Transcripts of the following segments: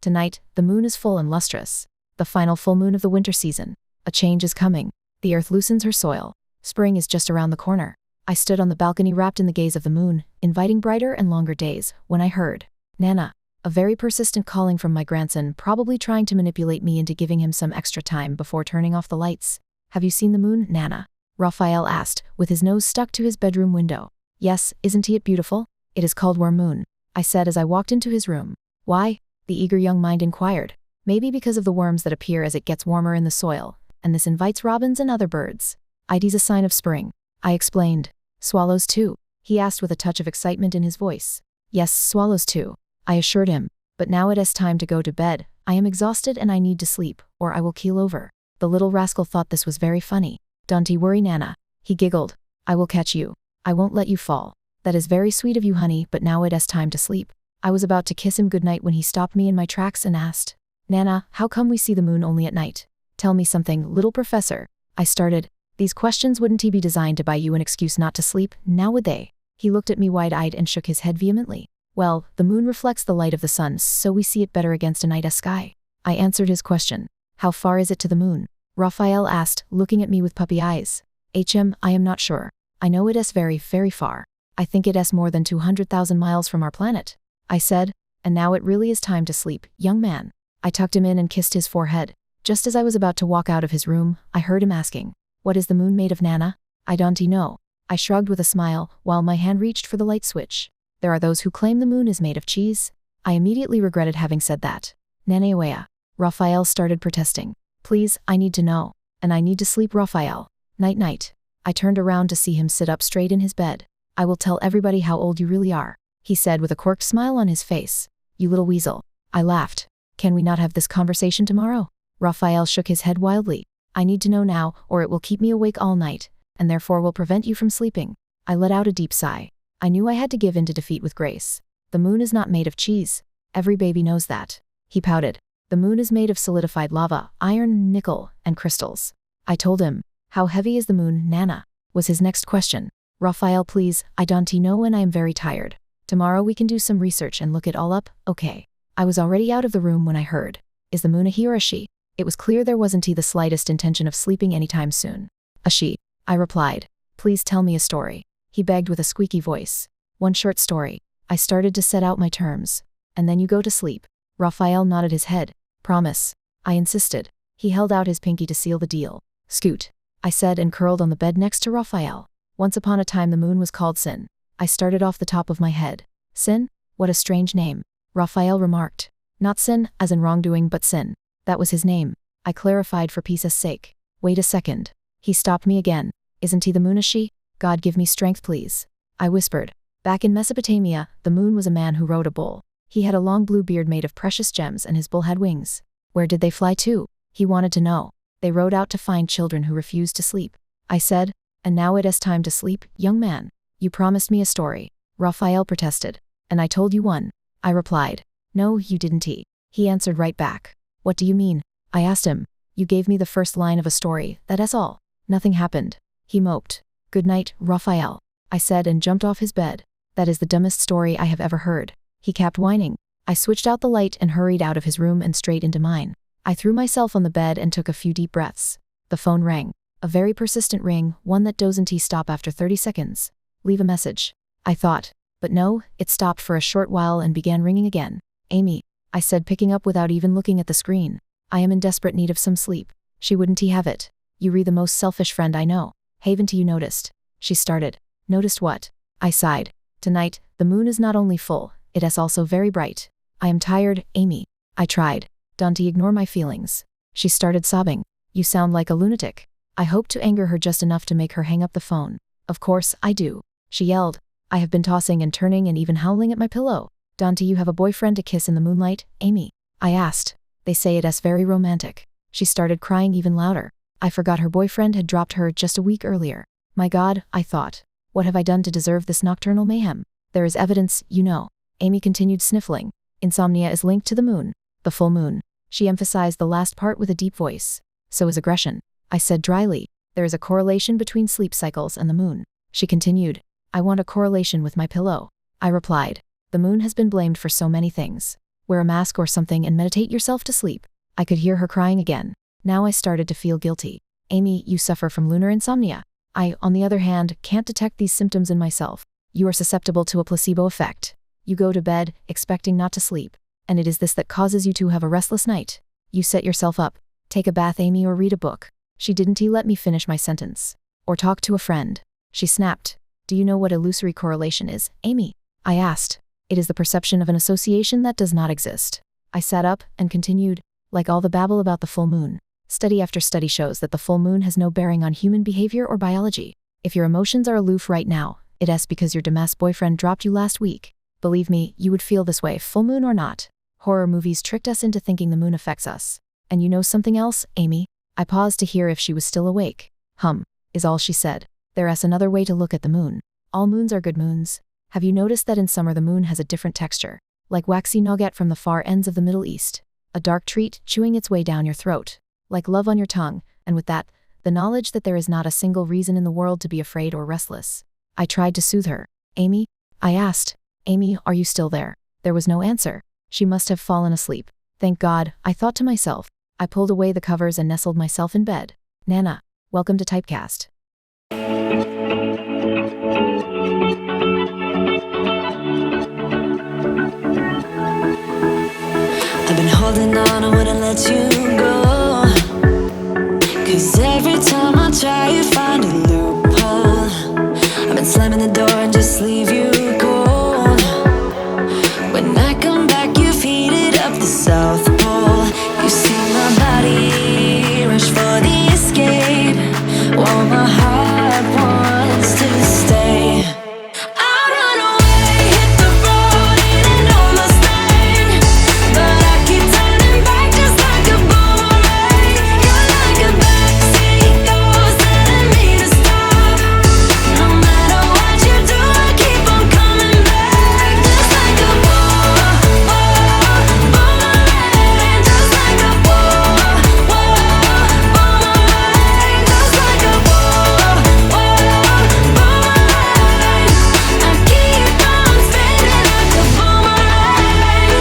Tonight, the moon is full and lustrous. The final full moon of the winter season. A change is coming. The earth loosens her soil. Spring is just around the corner. I stood on the balcony wrapped in the gaze of the moon, inviting brighter and longer days, when I heard, Nana, a very persistent calling from my grandson, probably trying to manipulate me into giving him some extra time before turning off the lights. Have you seen the moon, Nana? Raphael asked, with his nose stuck to his bedroom window. Yes, isn't it beautiful? It is called Warm Moon, I said as I walked into his room. Why? The eager young mind inquired. Maybe because of the worms that appear as it gets warmer in the soil, and this invites robins and other birds. It's a sign of spring, I explained. Swallows too? He asked with a touch of excitement in his voice. Yes, swallows too, I assured him. But now it is time to go to bed. I am exhausted and I need to sleep, or I will keel over. The little rascal thought this was very funny. Don't worry, Nana, he giggled. I will catch you. I won't let you fall. That is very sweet of you, honey, but now it is time to sleep. I was about to kiss him goodnight when he stopped me in my tracks and asked, Nana, how come we see the moon only at night? Tell me something, little professor. I started. These questions wouldn't be designed to buy you an excuse not to sleep, now would they? He looked at me wide-eyed and shook his head vehemently. Well, the moon reflects the light of the sun, so we see it better against a night sky. I answered his question. How far is it to the moon? Raphael asked, looking at me with puppy eyes. I am not sure. I know it is very, very far. I think it is more than 200,000 miles from our planet. I said, and now it really is time to sleep, young man. I tucked him in and kissed his forehead. Just as I was about to walk out of his room, I heard him asking, what is the moon made of, Nana? I don't know. I shrugged with a smile, while my hand reached for the light switch. There are those who claim the moon is made of cheese. I immediately regretted having said that. Nanewea. Raphael started protesting. Please, I need to know. And I need to sleep, Raphael. Night-night. I turned around to see him sit up straight in his bed. I will tell everybody how old you really are, he said with a quirked smile on his face. You little weasel. I laughed. Can we not have this conversation tomorrow? Raphael shook his head wildly. I need to know now, or it will keep me awake all night, and therefore will prevent you from sleeping. I let out a deep sigh. I knew I had to give in to defeat with grace. The moon is not made of cheese. Every baby knows that. He pouted. The moon is made of solidified lava, iron, nickel, and crystals. I told him. How heavy is the moon, Nana? Was his next question. Raphael, please, I don't know and I am very tired. Tomorrow we can do some research and look it all up, okay? I was already out of the room when I heard. Is the moon a he or a she? It was clear there wasn't the slightest intention of sleeping anytime soon. A she, I replied. Please tell me a story. He begged with a squeaky voice. One short story. I started to set out my terms. And then you go to sleep. Raphael nodded his head. Promise. I insisted. He held out his pinky to seal the deal. Scoot, I said and curled on the bed next to Raphael. Once upon a time the moon was called Sin. I started off the top of my head. Sin? What a strange name. Raphael remarked. Not sin, as in wrongdoing, but Sin. That was his name. I clarified for peace's sake. Wait a second. He stopped me again. Isn't he the moon a she? God give me strength, please. I whispered. Back in Mesopotamia, the moon was a man who rode a bull. He had a long blue beard made of precious gems and his bull had wings. Where did they fly to? He wanted to know. They rode out to find children who refused to sleep. I said, and now it is time to sleep, young man. You promised me a story. Raphael protested. And I told you one. I replied. No, you didn't. He answered right back. What do you mean? I asked him. You gave me the first line of a story, that is all. Nothing happened. He moped. Good night, Raphael, I said and jumped off his bed. That is the dumbest story I have ever heard. He kept whining. I switched out the light and hurried out of his room and straight into mine. I threw myself on the bed and took a few deep breaths. The phone rang. A very persistent ring, one that doesn't stop after 30 seconds. Leave a message. I thought. But no, it stopped for a short while and began ringing again. Amy, I said, picking up without even looking at the screen. I am in desperate need of some sleep. She wouldn't have it. You re the most selfish friend I know. Haven't you noticed? She started. Noticed what? I sighed. Tonight, the moon is not only full, it is also very bright. I am tired, Amy. I tried. Don't ignore my feelings. She started sobbing. You sound like a lunatic. I hoped to anger her just enough to make her hang up the phone. Of course, I do. She yelled. I have been tossing and turning and even howling at my pillow. Don't you have a boyfriend to kiss in the moonlight, Amy? I asked. They say it is very romantic. She started crying even louder. I forgot her boyfriend had dropped her just a week earlier. My God, I thought. What have I done to deserve this nocturnal mayhem? There is evidence, you know. Amy continued sniffling. Insomnia is linked to the moon. The full moon. She emphasized the last part with a deep voice. So is aggression. I said dryly. There is a correlation between sleep cycles and the moon. She continued. I want a correlation with my pillow. I replied. The moon has been blamed for so many things. Wear a mask or something and meditate yourself to sleep. I could hear her crying again. Now I started to feel guilty. Amy, you suffer from lunar insomnia. I, on the other hand, can't detect these symptoms in myself. You are susceptible to a placebo effect. You go to bed, expecting not to sleep. And it is this that causes you to have a restless night. You set yourself up. Take a bath, Amy, or read a book. She didn't let me finish my sentence. Or talk to a friend. She snapped. Do you know what illusory correlation is, Amy? I asked. It is the perception of an association that does not exist. I sat up and continued, like all the babble about the full moon. Study after study shows that the full moon has no bearing on human behavior or biology. If your emotions are aloof right now, it's because your dumbass boyfriend dropped you last week. Believe me, you would feel this way, full moon or not. Horror movies tricked us into thinking the moon affects us. And you know something else, Amy? I paused to hear if she was still awake. Is all she said. There's another way to look at the moon. All moons are good moons. Have you noticed that in summer the moon has a different texture? Like waxy nougat from the far ends of the Middle East. A dark treat chewing its way down your throat. Like love on your tongue, and with that, the knowledge that there is not a single reason in the world to be afraid or restless. I tried to soothe her. Amy? I asked. Amy, are you still there? There was no answer. She must have fallen asleep. Thank God, I thought to myself. I pulled away the covers and nestled myself in bed. Nana, welcome to Typecast. I've been holding on, I wouldn't let you go. 'Cause every time I try, you find a loophole. I've been slamming the door and just leave you cold. When I come back, you've heated up the South Pole. You see my body rush for the escape, while my heart wants to stay. I'd run away, hit the road, and almost bang, but I keep turning back just like a boomerang. You're like a backseat ghost telling me to stop. No matter what you do, I keep on coming back, just like a boomerang, just like a boomerang, just like a boomerang. I keep on spinning like a boomerang.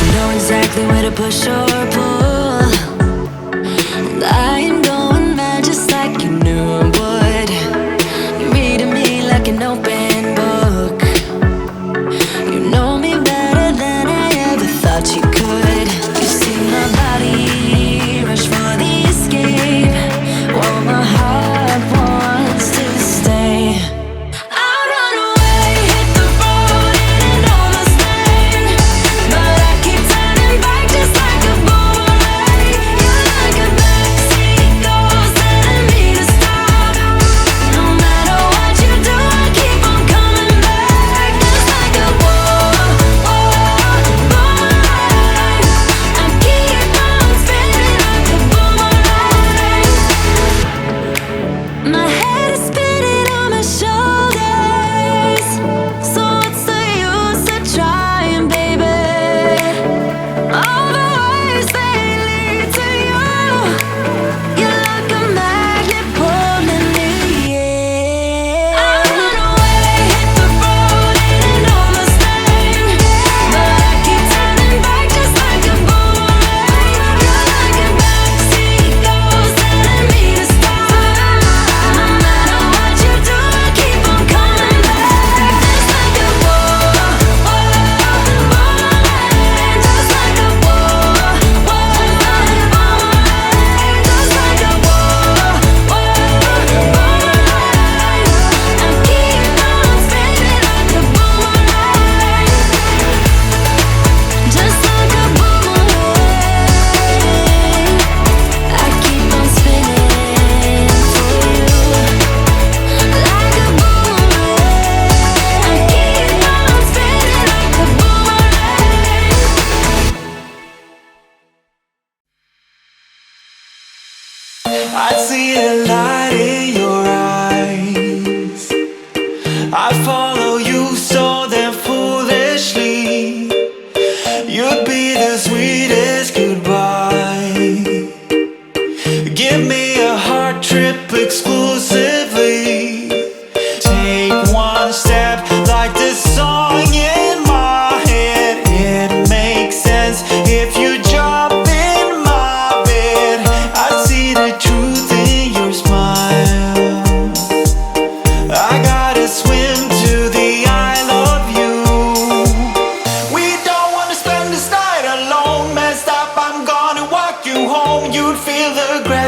You know exactly where to push or pull, and I am going mad just like you knew I would. You're reading me like an open book. You know me better than I ever thought you could. You see my body rush for the escape, while my heart wants to stay. I'd run away, hit the road, and almost bang, but I keep turning back just like a boomerang. You're like a backseat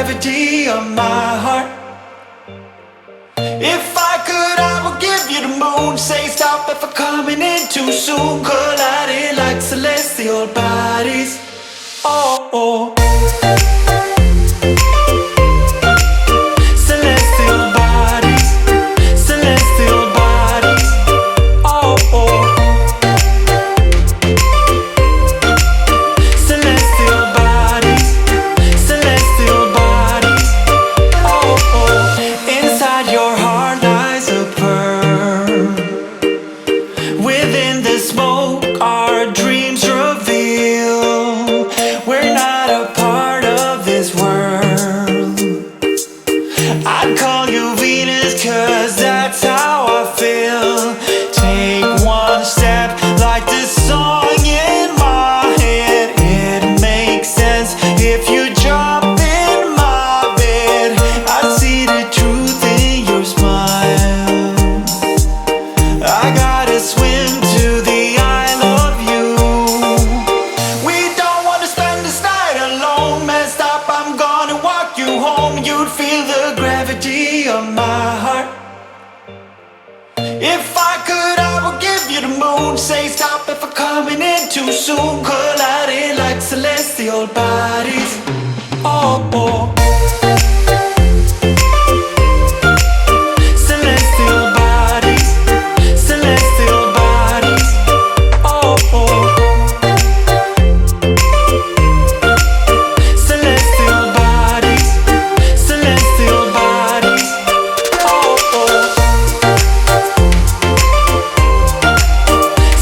gravity of my heart. If I could, I would give you the moon. Say stop if I'm coming in too soon. Colliding like celestial bodies. Oh, oh. Celestial bodies. Celestial bodies. Oh, oh. Celestial bodies. Celestial bodies. Oh, oh. Inside your heart lies a pearl. Within the smoke our dreams reveal. We're not a part of this world. I'd call you Venus, 'cause that's how I feel. Take one step like the song in my head. It makes sense if you drop in my bed. I see the truth in your smile. I gotta swim to the Isle of You. We don't wanna spend this night alone. Messed up, I'm gonna walk you home. You'd feel the gravity of my heart. If I could, I would give you the moon. Say stop if I'm coming in too soon. Colliding like celestial bodies. Oh, oh. Celestial bodies. Celestial bodies. Oh, oh. Celestial bodies. Celestial bodies. Oh, oh.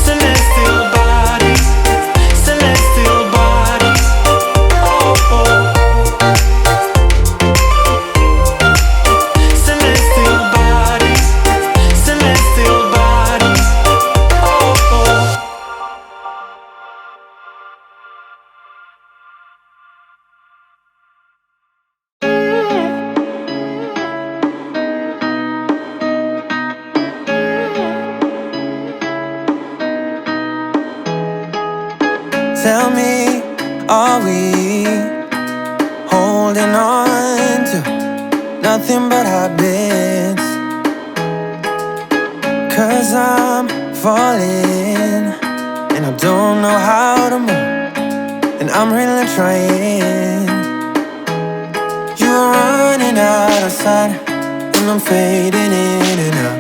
Celestial bodies. Celestial bodies. Oh, oh. Celestial bodies. Celestial bodies. Oh, oh. Tell me, are we holding on to nothing but habits? 'Cause I'm falling and I don't know how to move, and I'm really trying. You're running out of sight and I'm fading in and out.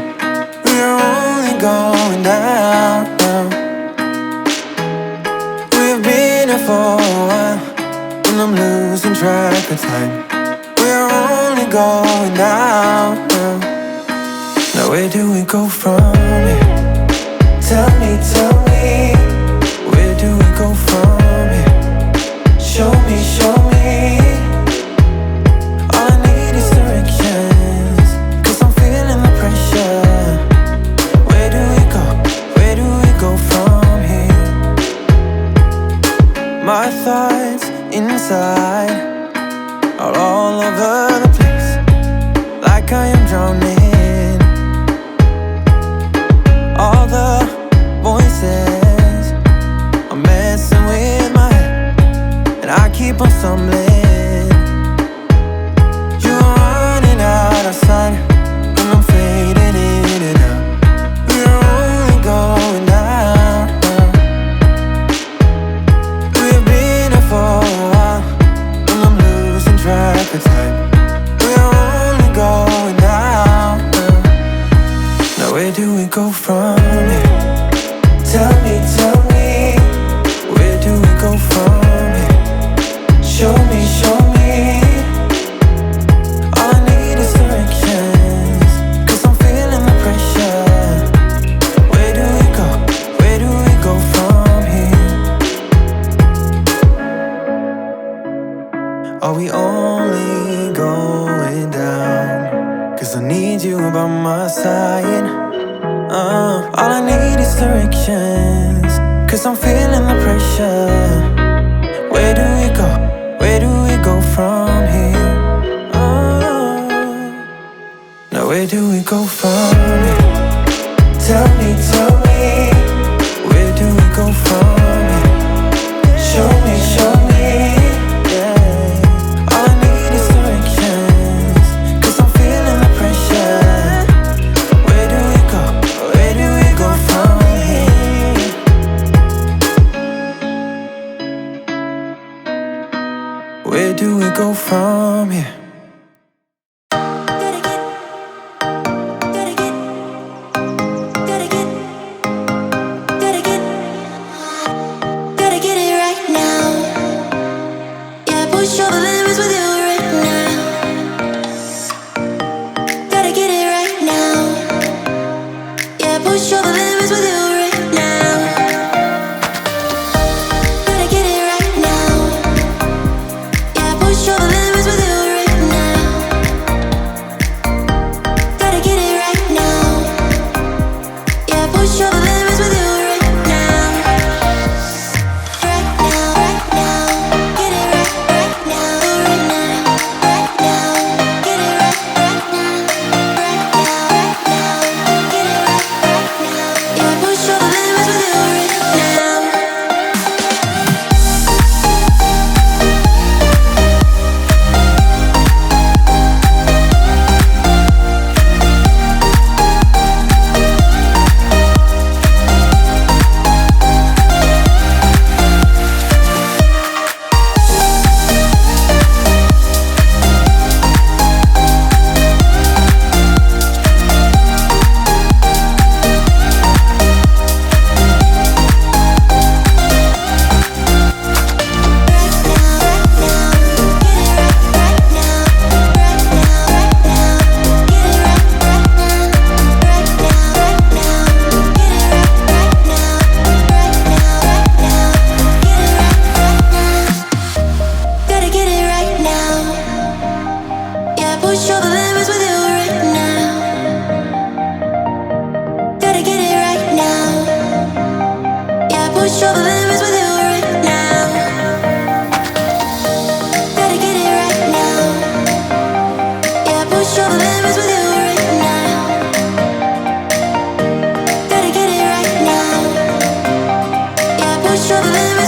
We're only going down. We've been here for a while and I'm losing track of time. We're only going down. Now where do we go from here? Tell me, where do we go from here? Show me, show me. All I need is directions, 'cause I'm feeling the pressure. Where do we go? Where do we go from here? My thoughts inside are all over the place, like I am drowning. All the voices are messing with my head, and I keep on stumbling. You're running out of sight and I'm fading in and out. We're only going down. We've been here for a while and I'm losing track of time. We're only going down. Now where do we go from here? Tell me, where do we go from here? Show me, show me. All I need is directions, 'cause I'm feeling the pressure. Where do we go? Where do we go from here? Are we only going down? 'Cause I need you by my side. All I need is directions, 'cause I'm feeling the pressure. Where do we go? Where do we go from here? Now where do we go from here? Tell me, where do we go from here? Show me, yeah. All I need is directions. Where do we go from here? Show the limits.